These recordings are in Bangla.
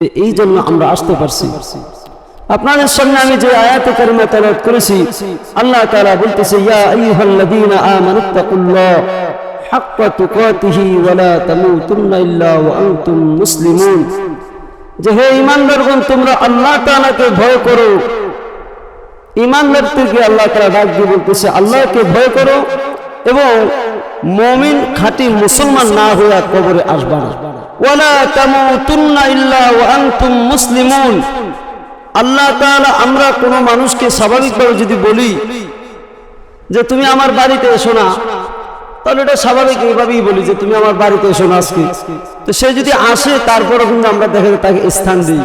এই জন্য আমরা আসতে পারছি। আপনাদের সামনে আমি যে আয়াতে কারিমা তেলাওয়াত করেছি, আল্লাহ তাআলা বলতেছে, ইয়া আইয়ুহাল্লাযীনা আমানুত্তাকুল্লাহ হাক্কা তুকাতিহি ওয়া লা তামুতুন্না ইল্লা ওয়া আনতুম মুসলিমুন। যে হে ঈমানদারগণ, তোমরা আল্লাহ তাআলাকে ভয় করো। ঈমানদারদেরকে আল্লাহ তাআলা ডাক দিয়ে বলতেছে, আল্লাহকে ভয় করো এবং মুমিন খাঁটি মুসলমান না হয়ে কবরে আসবা না। ওয়ালা তামুতুন্না ইল্লা ওয়া আনতুম মুসলিমুন। আল্লাহ তাআলা আমরা কোনো মানুষকে স্বাভাবিকভাবে যদি বলি যে তুমি আমার বাড়িতে এসো না, তাহলে এটা স্বাভাবিক এইভাবেই বলি যে তুমি আমার বাড়িতে এসো না আজকে। তো সে যদি আসে তারপরও কিন্তু আমরা দেখে তাকে স্থান দিই।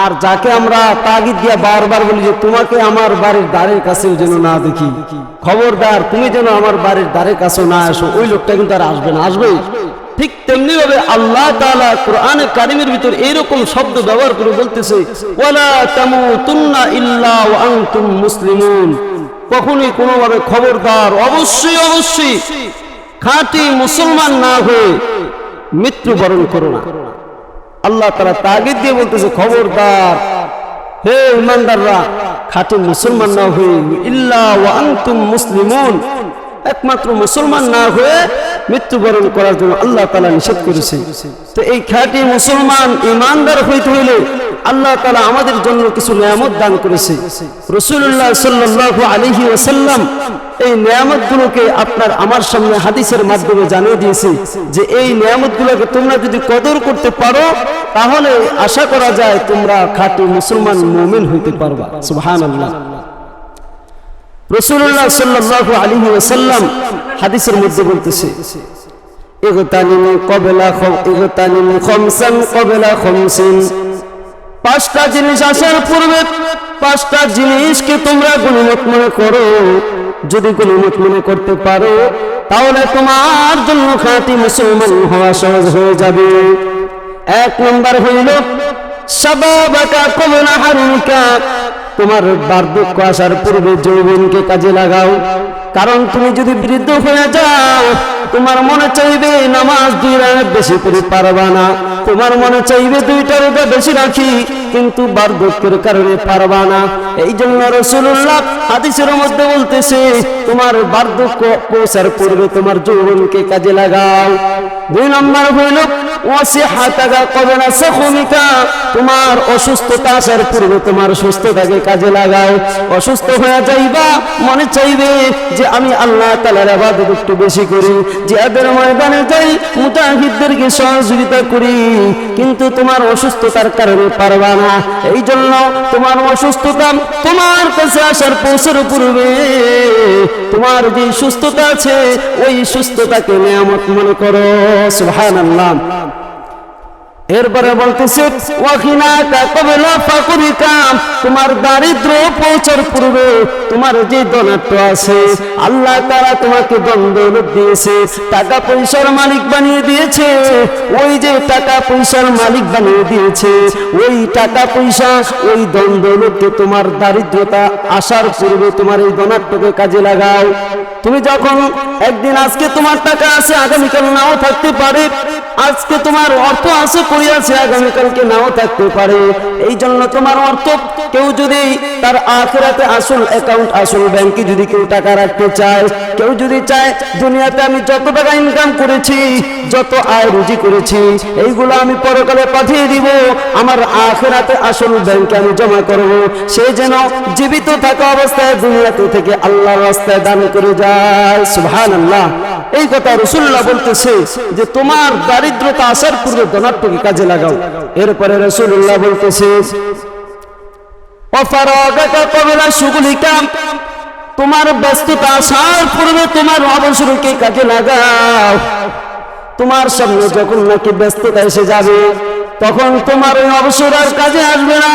আর যাকে আমরা তাগিদ দিয়া বারবার বলি যে তোমাকে আমার বাড়ির দ্বারের কাছেও যেন না দেখি, খবরদার তুমি যেন আমার বাড়ির দ্বারের কাছেও না আসো, ওই লোকটা কিন্তু আর আসবে না, আসবেই। ঠিক তেমনি ভাবে আল্লাহ তাআলা কোরআনে কারিমের ভিতর এইরকম শব্দ ব্যবহার করে বলতেছে, ওয়ালা তামুতুন্না ইল্লা ওয়া আনতুম মুসলিমুন। কখনোই কোনোভাবে খবরদার, অবশ্যই অবশ্যই খাঁটি মুসলমান না হয়ে মৃত্যুবরণ করো না। আল্লাহ তাআলা তাগিদ দিয়ে বলতেছে, খবরদার হে ঈমানদাররা, খাঁটি মুসলমান না হয়ে ইল্লা ওয়া আনতুম মুসলিমুন, একমাত্র মুসলমান না হয়ে মৃত্যুবরণ করার জন্য আল্লাহ তাআলা নিষেধ করেছে। তো এই খাঁটি মুসলমান ঈমানদার হইতে হইলে আল্লাহ তাআলা আমাদের জন্য কিছু নিয়ামত দান করেছে। রাসূলুল্লাহ সাল্লাল্লাহু আলাইহি ওয়াসাল্লাম এই নিয়ামতগুলোকে আপনার আমার সামনে হাদিসের মাধ্যমে জানিয়ে দিয়েছে যে এই নিয়ামতগুলোকে তোমরা যদি কদর করতে পারো তাহলে আশা করা যায় তোমরা খাঁটি মুসলমান মুমিন হইতে পারবা। সুবহানাল্লাহ। রাসূলুল্লাহ সাল্লাল্লাহু আলাইহি ওয়াসাল্লাম হাদিসের মধ্যে বলতেছে, ইগতানিমু খামসান ক্বাবলা খামসিন। পাঁচটা জিনিস আসার পূর্বে পাঁচটা জিনিসকে তোমরা গনিমত মনে করো। যদি গনিমত মনে করতে পারো তাহলে তোমার জন্য খাঁটি মুসলমান হওয়া সহজ হয়ে যাবে। এক নম্বর হইল শাবাবাকা ক্বাবলা হারমিকা। তোমার বার্ধক্য আসার পূর্বে যৌবনকে কাজে লাগাও। কারণ তুমি যদি বৃদ্ধ হয়ে যাও তোমার মনে চাইবে নামাজ 2 রাকাত বেশি করে পারবা না, তোমার মনে চাইবে 2টা রোজা বেশি রাখি, কিন্তু বার্ধক্যের কারণে পারবা না। এই জন্য রাসূলুল্লাহ হাদিসের মধ্যে বলতেছে, তোমার বার্ধক্য পৌঁছার পূর্বে তোমার যৌবনকে কাজে লাগাও। 2 নম্বর হইল ওয়াসিহাতাকা ক্বাবলা সাকমিকা। তোমার অসুস্থতা আসার পূর্বে তোমার সুস্থতাকে কাজে লাগাও। অসুস্থ হয়ে যাইবা, মনে চাইবে যে আমি আল্লাহ তাআলার ইবাদত একটু বেশি করি, জিহাদের ময়দানে যাই, মুজাহিদদেরকে সহযোগিতা করি, কিন্তু তোমার অসুস্থতার কারণে পারবা না। এই জন্য তোমার অসুস্থতা তোমার কাছে আসার পৌঁছার পূর্বে তোমার যে সুস্থতা আছে ওই সুস্থতাকে নিয়ামত মনে করো। সুবহানাল্লাহ। এরপরে বলতেছে ওয়াখিনাকা ক্বাবলা ফাকরিকা। তোমার দারিদ্র পৌঁছার পূর্বে তোমার যে ধনাত্ব আছে আল্লাহ তাআলা তোমাকে ধন দৌলত দিয়েছে, টাকা পয়সার মালিক বানিয়ে দিয়েছে। ওই যে টাকা পয়সার মালিক বানিয়ে দিয়েছে ওই টাকা পয়সা ওই ধন দৌলতকে তোমার দারিদ্রতা আসার পূর্বে তোমার এই ধনাত্বকে কাজে লাগাও। তুমি যখন একদিন আজকে তোমার টাকা আছে আগামীকাল নাও থাকতে পারে, আজকে তোমার অর্থ আছে করি আছে আগামীকালকে নাও থাকতে পারে। এই জন্য তোমার অর্থ কেউ যদি তার আখিরাতে আসল অ্যাকাউন্ট আসল ব্যাংকে যদি কেউ টাকা রাখতে চায়, কেউ যদি চায় দুনিয়াতে আমি যত টাকা ইনকাম করেছি যত আয় রুজি করেছি এইগুলো আমি পরকালে পাঠিয়ে দিব, আমার আখিরাতে আসল ব্যাংকে আমি জমা করব, সে যেন জীবিত থাকা অবস্থায় দুনিয়াতে থেকে আল্লাহর রাস্তায় দান করে যায়। সুবহানাল্লাহ। এই কথা রাসূলুল্লাহ বলতেছে যে তোমার দারিদ্রতা আসার পূর্বে ধনাত্বকে কাজে লাগাও। এরপরে রাসূলুল্লাহ বলতেছে ওয়াফারাগাকা ক্বাবলা শুগলিকা। তোমার ব্যস্ততা আসার পূর্বে তোমার অবসরকে কাজে লাগাও। তোমার সামনে যখন নাকি ব্যস্ততা এসে যাবে তখন তোমার ওই অবসর আর কাজে আসবে না।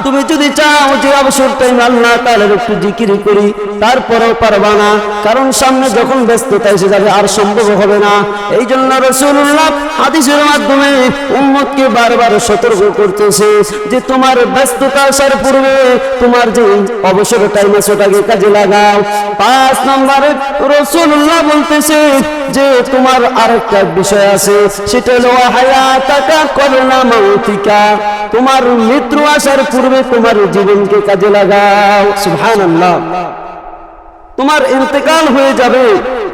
তুমি যদি চাও যে অবসর টাইম আল্লাহ তাআলার একটু জিকির করি, তারপরেও পারবা না, কারণ সামনে যখন ব্যস্ততা এসে যাবে আর সম্ভব হবে না। এই জন্য রাসূলুল্লাহ হাদিসের মাধ্যমে উম্মতকে বারবার সতর্ক করতেছে যে তোমার ব্যস্ততা আসার পূর্বে তোমার যে অবসর টাইম আছে ওটাকে কাজে লাগাও। 5 নম্বরে রাসূলুল্লাহ বলতেছে যে তোমার আরেকটা বিষয় আছে, সেটা হলো হায়াতাকা ক্বাবলা মাউতিকা, তোমার মৃত্যু আসার পূর্বে তোমার জীবনকে কাজে লাগাও। সুবহানাল্লাহ। তোমার ইন্তেকাল হয়ে যাবে,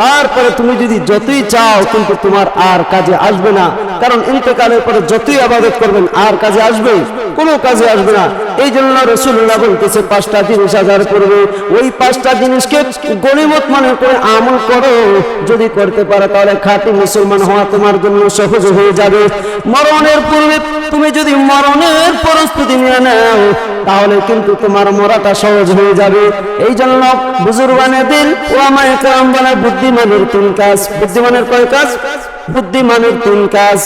তারপরে তুমি যদি যতই চাও কিন্তু তোমার আর কাজে আসবে না, কারণ ইন্তেকালের পরে যতই ইবাদত করবেন আর কাজে আসবে? কোনো কাজে আসবে না। এই জন্য রাসূলুল্লাহ বলতেছে 5টা জিনিস আসার পূর্বে ওই 5টা জিনিসকে গনিমত মনে করে আমল করো। যদি করতে পারো তাহলে খাঁটি মুসলমান হওয়া তোমার জন্য সহজ হয়ে যাবে। মরণের পূর্বে তুমি যদি মরণের প্রস্তুতি নিয়ে নাও তাহলে কিন্তু তোমার মরাটা সহজ হয়ে যাবে। এই জন্য বুজুর্গানে দিল ওলামায়ে কেরাম বলে বুদ্ধিমানের 3 কাজ। বুদ্ধিমানের কয় কাজ? বুদ্ধিমানের 3 কাজ।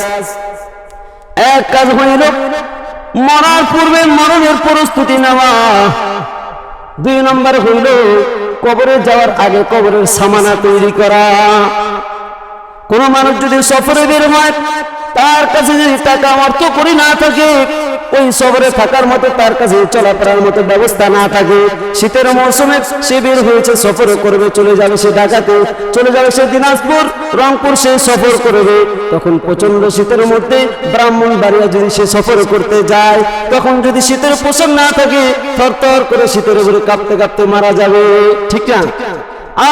এক কাজ হইল মরার পূর্বে মরণের প্রস্তুতি নেওয়া। 2 নম্বর হইল কবরে যাওয়ার আগে কবরের সামানা তৈরি করা। কোন মানুষ যদি সফরে বের হয়, তার কাছে যদি টাকা অর্থ করি না থাকে, ওই সফরে থাকার মতো তার কাছে চলাফেরার মতো ব্যবস্থা না থাকে, শীতের মৌসুমে সে বের হয়েছে সফর করবে, চলে যাবে সে ঢাকাতে, চলে যাবে সে দিনাজপুর, রংপুর সে সফর করবে, তখন প্রচন্ড শীতের মধ্যে ব্রাহ্মণবাড়িয়া যদি সে সফর করতে যায়, তখন যদি শীতের পোশাক না থাকে থরথর করে শীতের উপরে কাঁপতে কাঁপতে মারা যাবে, ঠিক না?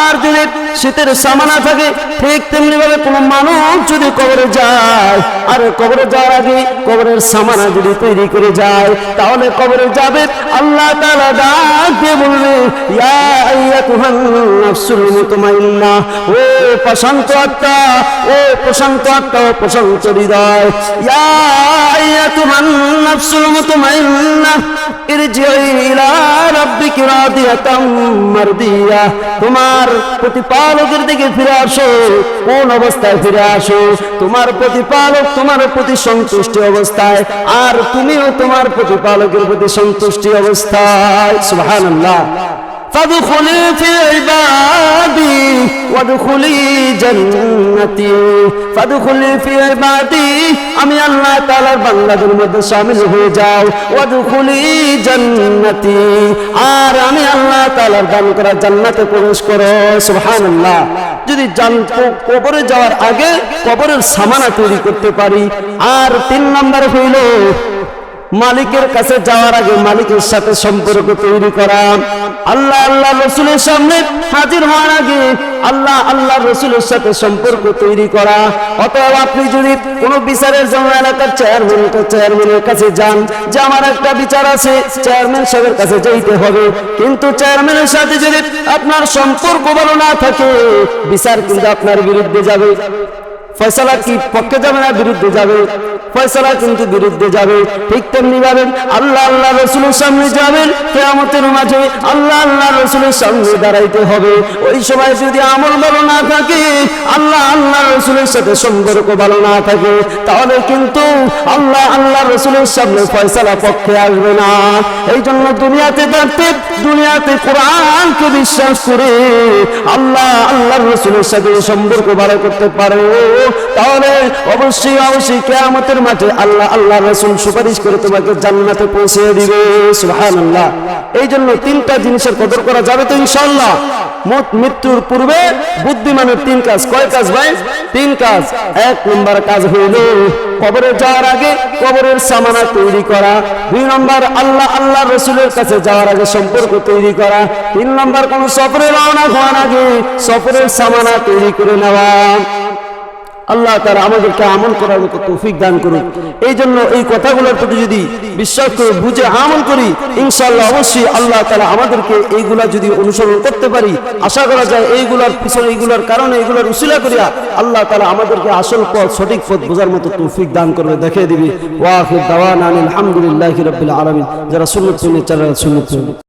আর যদি শীতের সামানা থাকে ঠিক তেমনি ভাবে কোন মানুষ যদি কবরে যায় আর কবরে যাওয়ার আগে কবরের সামানা যদি তৈরি করে যায়, তাহলে কবরে যাবে আল্লাহ তাআলা ডাক দিয়ে বলবে ইয়া আইয়াতুহান নাফসুল মুতমাইন্না, ও প্রশান্ত আত্মা, ও প্রশান্ত আত্মা, ও প্রশান্ত হৃদয়, ইয়া আইয়াতুহান নাফসুল মুতমাইন্না ইরজিই ইলা রাব্বিকি রাদিয়াতাম মারদিয়া, তোমার প্রতিপালকের দিকে ফিরে আসো। কোন অবস্থায় ফিরে আসো? তোমার প্রতিপালক তোমার প্রতি সন্তুষ্টি অবস্থায়, আর তুমিও তোমার প্রতিপালকের প্রতি সন্তুষ্টি অবস্থায়। সুবহানাল্লাহ। ফাদখুলি ফি ইবাদি ওয়াদখুলি জান্নাতি, ফাদখুলি ফি ইবাদি, আমি আল্লাহ তাআলার বান্দাদের মধ্যে শামিল হয়ে যাও, ওয়াদখুলি জান্নাতি, আর আমি আল্লাহ তাআলার দান করা জান্নাতে প্রবেশ করো। সুবহানাল্লাহ। যদি কবরে যাওয়ার আগে কবরের সামানা তৈরি করতে পারি। আর 3 নম্বর হইল মালিকের কাছে যাওয়ার আগে মালিকের সাথে সম্পর্ক তৈরি করা। আল্লাহ আল্লাহ রসুলের সামনে হাজির হওয়ার আগে আল্লাহ আল্লাহ রসুলের সাথে সম্পর্ক তৈরি করা। অতএব আপনি যদি কোনো বিচারের জন্য এলাকার চেয়ারম্যানের কাছে যান যে আমার একটা বিচার আছে, চেয়ারম্যান সাহেবের কাছে যাইতে হবে, কিন্তু চেয়ারম্যানের সাথে যদি আপনার সম্পর্ক ভালো না থাকে, বিচার কিন্তু আপনার বিরুদ্ধে যাবে। ফয়সালা কি পক্ষে যাবে না বিরুদ্ধে যাবে? ফয়সালা কিন্তু বিরুদ্ধে যাবে। ঠিক তেমনি ভাবে আল্লাহ আল্লাহ রসুলের সামনে যাবেন, কিয়ামতের মাঠে আল্লাহ আল্লাহ রসুলের সামনে দাঁড়াইতে হবে। ওই সময় যদি আমল ভালো না থাকে, আল্লাহ আল্লাহ রসুলের সাথে সম্পর্ক ভালো না থাকে, তাহলে কিন্তু আল্লাহ আল্লাহ রসুলের সামনে ফয়সালা পক্ষে আসবে না। এই জন্য দুনিয়াতে থাকতে দুনিয়াতে কোরআনকে বিশ্বাস করে আল্লাহ আল্লাহ রসুলের সাথে সম্পর্ক ভালো করতে পারো, তাহলে অবশ্যই অবশ্যই কিয়ামতের মাঠে আল্লাহ আল্লাহ রাসূল সুপারিশ করে তোমাকে জান্নাতে পৌঁছে দিবে। সুবহানাল্লাহ। এই জন্য 3টা জিনিসের কদর করা যাবে তো ইনশাআল্লাহ। মৃত্যুর পূর্বে বুদ্ধিমানের 3 কাজ। কয় কাজ ভাই? 3 কাজ। 1 নম্বর কাজ হইল কবরে যাওয়ার আগে কবরের সামানা তৈরি করা। 2 নম্বর আল্লাহ আল্লাহ রসুলের কাছে যাওয়ার আগে সম্পর্ক তৈরি করা। 3 নম্বর কোন সফরে রওনা হওয়ার আগে সফরের সামানা তৈরি করে নেওয়া। আল্লাহ তাআলা আমাদেরকে আমল করার মতো তৌফিক দান করুন। এই জন্য এই কথাগুলোর প্রতি যদি বিশ্বাস করে বুঝে আমল করি, ইনশাআল্লাহ অবশ্যই আল্লাহ তাআলা আমাদেরকে এইগুলা যদি অনুসরণ করতে পারি, আশা করা যায় এইগুলার পিছনে এইগুলার কারণে এইগুলার উসিলা করিয়া আল্লাহ তাআলা আমাদেরকে আসল পথ সঠিক পথ বোঝার মতো তৌফিক দান করবে, দেখিয়ে দিবে। ওয়া আখির দাওয়ানা আলহামদুলিল্লাহি রাব্বিল আলামিন। যারা সুন্নাত সুন্নাত